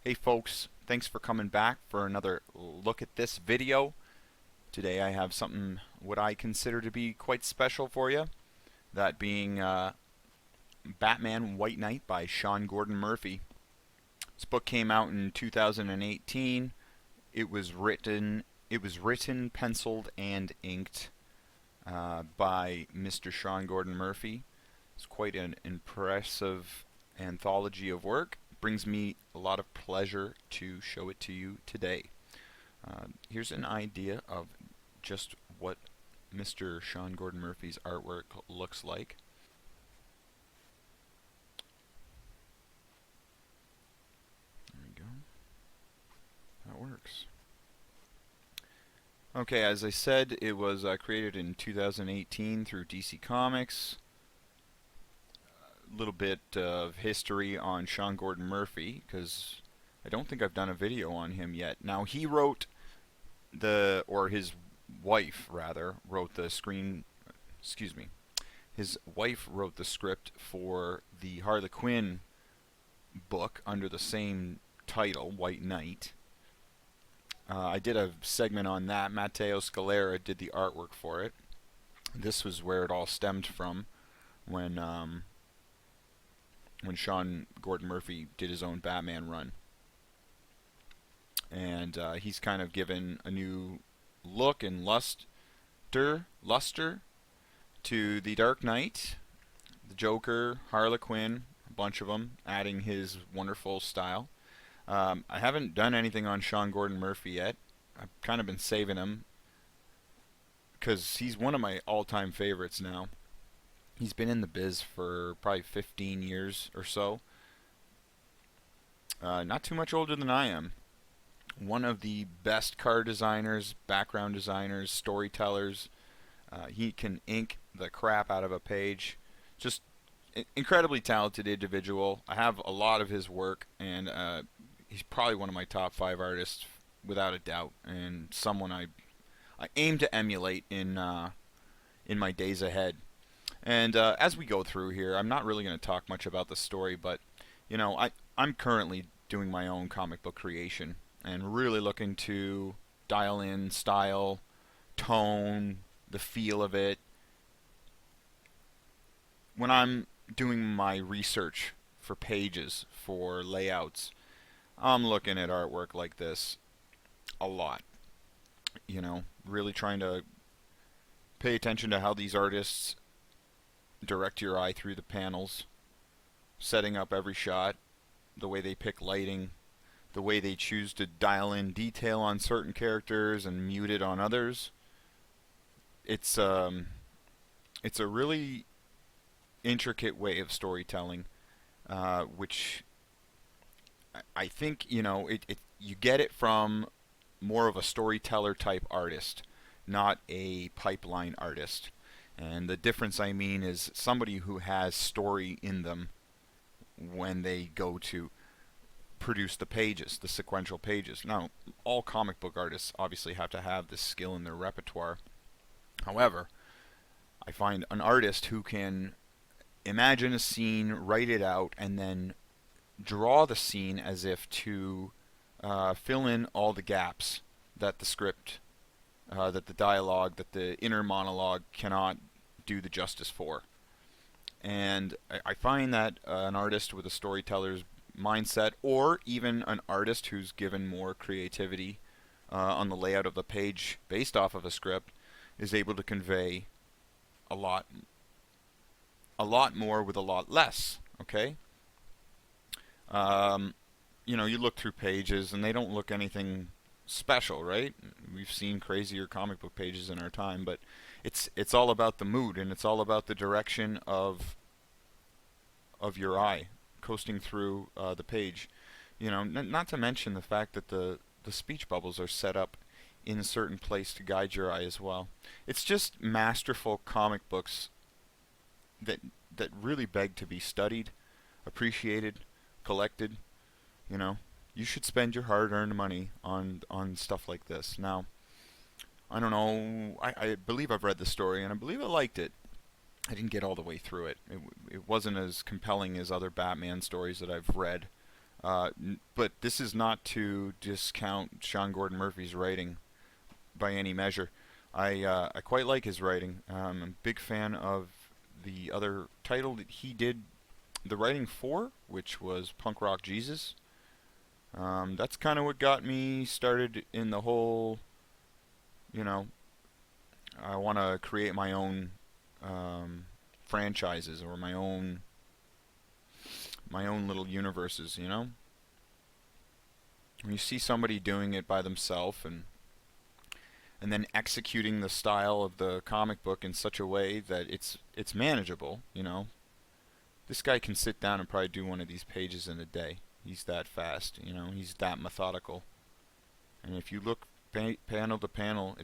Hey folks, thanks for coming back for another look at this video. Today I have something what I consider to be quite special for you, that being Batman White Knight by Sean Gordon Murphy. This book came out in 2018. It was written, penciled, and inked by Mr. Sean Gordon Murphy. It's quite an impressive anthology of work. Brings me a lot of pleasure to show it to you today. Here's an idea of just what Mr. Sean Gordon Murphy's artwork looks like. There we go. That works. Okay, as I said, it was created in 2018 through DC Comics. Little bit of history on Sean Gordon Murphy, because I don't think I've done a video on him yet. Now, he wrote his wife rather wrote the his wife wrote the script for the Harley Quinn book under the same title, White Knight. I did a segment on that. Matteo Scalera did the artwork for it. This was where it all stemmed from, when Sean Gordon Murphy did his own Batman run. And he's kind of given a new look and luster to the Dark Knight, the Joker, Harley Quinn, a bunch of them, adding his wonderful style. I haven't done anything on Sean Gordon Murphy yet. I've kind of been saving him because he's one of my all-time favorites now. He's been in the biz for probably 15 years or so. Not too much older than I am. One of the best card designers, background designers, storytellers. He can ink the crap out of a page. Just incredibly talented individual. I have a lot of his work, and he's probably one of my top 5 artists without a doubt, and someone I aim to emulate in my days ahead. And as we go through here, I'm not really going to talk much about the story, but I'm currently doing my own comic book creation and really looking to dial in style, tone, the feel of it. When I'm doing my research for pages, for layouts, I'm looking at artwork like this a lot. Really trying to pay attention to how these artists direct your eye through the panels, setting up every shot, the way they pick lighting, the way they choose to dial in detail on certain characters and mute it on others. It's a really intricate way of storytelling, which I think you get it from more of a storyteller type artist, not a pipeline artist. And the difference, I mean, is somebody who has story in them when they go to produce the pages, the sequential pages. Now, all comic book artists obviously have to have this skill in their repertoire. However, I find an artist who can imagine a scene, write it out, and then draw the scene as if to fill in all the gaps that the script, that the dialogue, that the inner monologue cannot do the justice for. And I find that an artist with a storyteller's mindset, or even an artist who's given more creativity on the layout of the page based off of a script, is able to convey a lot more with a lot less. Okay. You look through pages and they don't look anything special, right? We've seen crazier comic book pages in our time, but it's all about the mood, and it's all about the direction of your eye coasting through the page. Not to mention the fact that the speech bubbles are set up in a certain place to guide your eye as well. It's just masterful comic books that really beg to be studied, appreciated, collected. You should spend your hard-earned money on stuff like this. Now, I don't know. I believe I've read the story, and I believe I liked it. I didn't get all the way through it. It wasn't as compelling as other Batman stories that I've read. But this is not to discount Sean Gordon Murphy's writing by any measure. I quite like his writing. I'm a big fan of the other title that he did the writing for, which was Punk Rock Jesus. That's kind of what got me started in the whole, you know, I want to create my own franchises or my own little universes. When you see somebody doing it by themselves and then executing the style of the comic book in such a way that it's manageable. This guy can sit down and probably do one of these pages in a day. He's that fast. He's that methodical. And if you look panel to panel,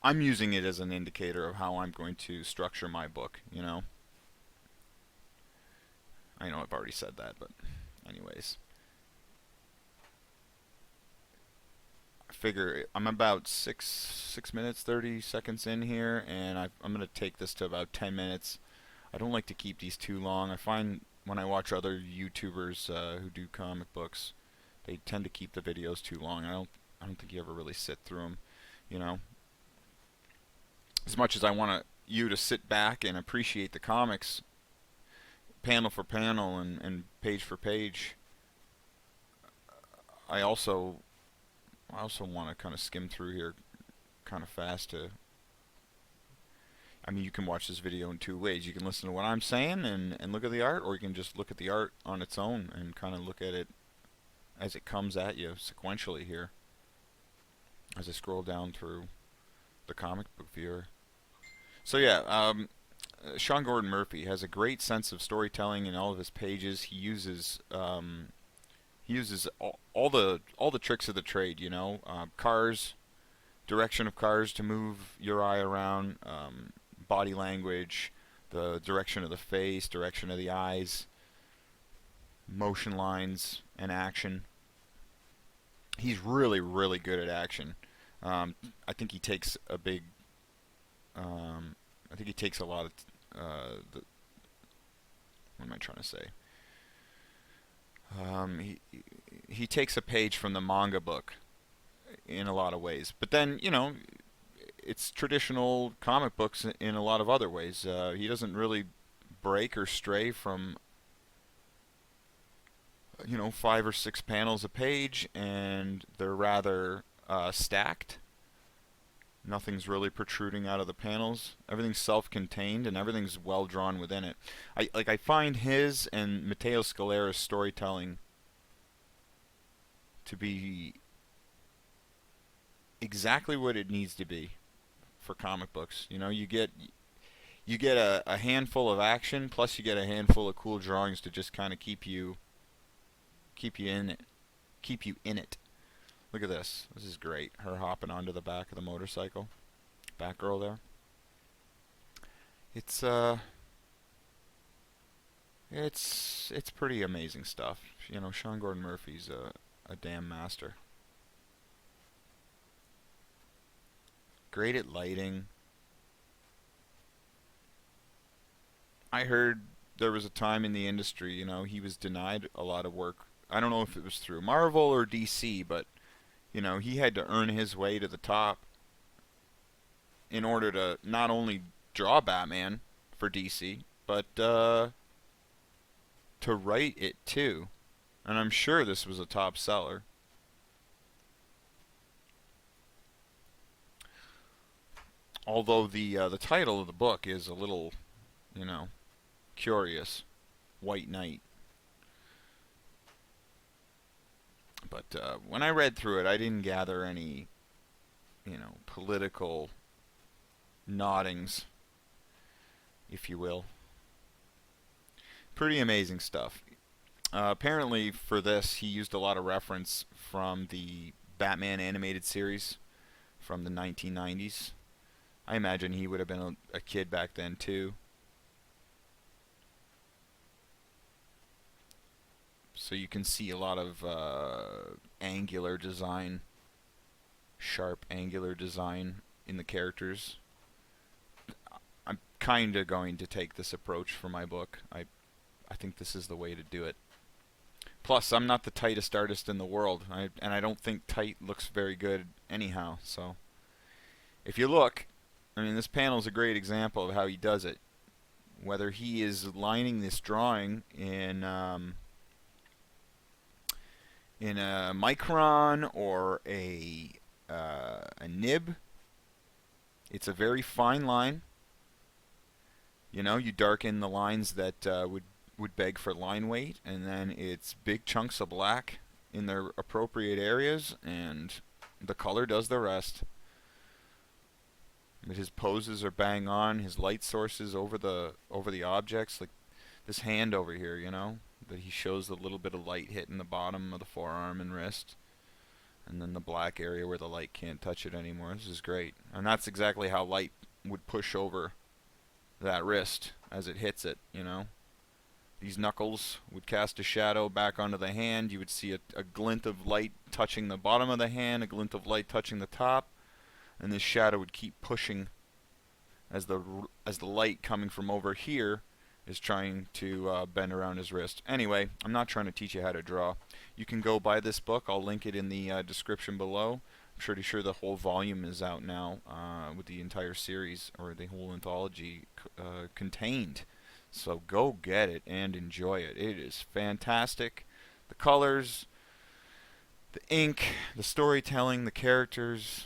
I'm using it as an indicator of how I'm going to structure my book. I know I've already said that, but anyways. I figure I'm about 6 minutes 30 seconds in here, and I'm gonna take this to about 10 minutes. I don't like to keep these too long. I find when I watch other YouTubers who do comic books, they tend to keep the videos too long. I don't think you ever really sit through them. You know, as much as I want you to sit back and appreciate the comics, panel for panel and page for page, I also want to kind of skim through here kind of fast to. I mean, you can watch this video in two ways. You can listen to what I'm saying and look at the art, or you can just look at the art on its own and kind of look at it as it comes at you sequentially here as I scroll down through the comic book viewer. So yeah, Sean Gordon Murphy has a great sense of storytelling in all of his pages. He uses all the tricks of the trade. Cars, direction of cars to move your eye around, body language, the direction of the face, direction of the eyes, motion lines, and action. He's really, really good at action. I think he takes a big. I think he takes a lot of. What am I trying to say? He takes a page from the manga book in a lot of ways, but then it's traditional comic books in a lot of other ways. He doesn't really break or stray from 5 or 6 panels a page, and they're rather stacked. Nothing's really protruding out of the panels. Everything's self-contained and everything's well drawn within it. I find his and Matteo Scalera's storytelling to be exactly what it needs to be for comic books. You get a handful of action, plus you get a handful of cool drawings to just kind of keep you in it, keep you in it. Look at this. This is great. Her hopping onto the back of the motorcycle. Batgirl there. It's pretty amazing stuff. Sean Gordon Murphy's a damn master. Great at lighting. I heard there was a time in the industry, he was denied a lot of work. I don't know if it was through Marvel or DC, but he had to earn his way to the top in order to not only draw Batman for DC, but to write it too. And I'm sure this was a top seller. Although the title of the book is a little, curious. White Knight. But when I read through it, I didn't gather any, political noddings, if you will. Pretty amazing stuff. Apparently, for this, he used a lot of reference from the Batman animated series from the 1990s. I imagine he would have been a kid back then, too. So you can see a lot of angular design, sharp angular design in the characters. I'm kind of going to take this approach for my book. I think this is the way to do it. Plus, I'm not the tightest artist in the world, and I don't think tight looks very good anyhow. So, if you look, I mean, this panel is a great example of how he does it. Whether he is lining this drawing in a micron or a nib, it's a very fine line. You know, you darken the lines that would beg for line weight, and then it's big chunks of black in their appropriate areas, and the color does the rest. But his poses are bang on. His light sources over the objects, like this hand over here, you know, that he shows a little bit of light hitting the bottom of the forearm and wrist, and then the black area where the light can't touch it anymore. This is great, and that's exactly how light would push over that wrist as it hits it, you know. These knuckles would cast a shadow back onto the hand. You would see a glint of light touching the bottom of the hand, a glint of light touching the top, and this shadow would keep pushing as the light coming from over here is trying to bend around his wrist. Anyway, I'm not trying to teach you how to draw. You can go buy this book. I'll link it in the description below. I'm pretty sure the whole volume is out now with the entire series, or the whole anthology contained. So go get it and enjoy it. It is fantastic. The colors, the ink, the storytelling, the characters.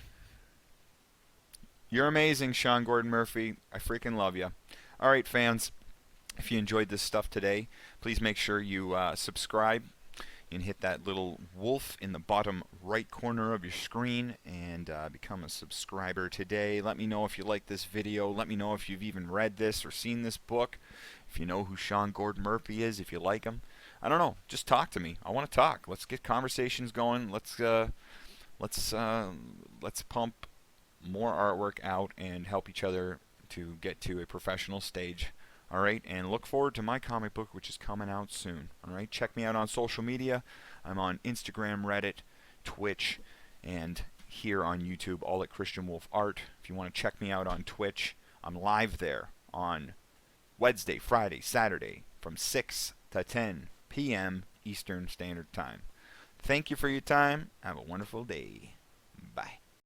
You're amazing, Sean Gordon Murphy. I freaking love you. All right, fans. If you enjoyed this stuff today, please make sure you subscribe and hit that little wolf in the bottom right corner of your screen and become a subscriber today. Let me know if you like this video. Let me know if you've even read this or seen this book. If you know who Sean Gordon Murphy is, if you like him. I don't know. Just talk to me. I want to talk. Let's get conversations going. Let's pump more artwork out and help each other to get to a professional stage. All right, and look forward to my comic book, which is coming out soon. All right, check me out on social media. I'm on Instagram, Reddit, Twitch, and here on YouTube, all at Christian Wolf Art. If you want to check me out on Twitch, I'm live there on Wednesday, Friday, Saturday from 6 to 10 p.m. Eastern Standard Time. Thank you for your time. Have a wonderful day. Bye.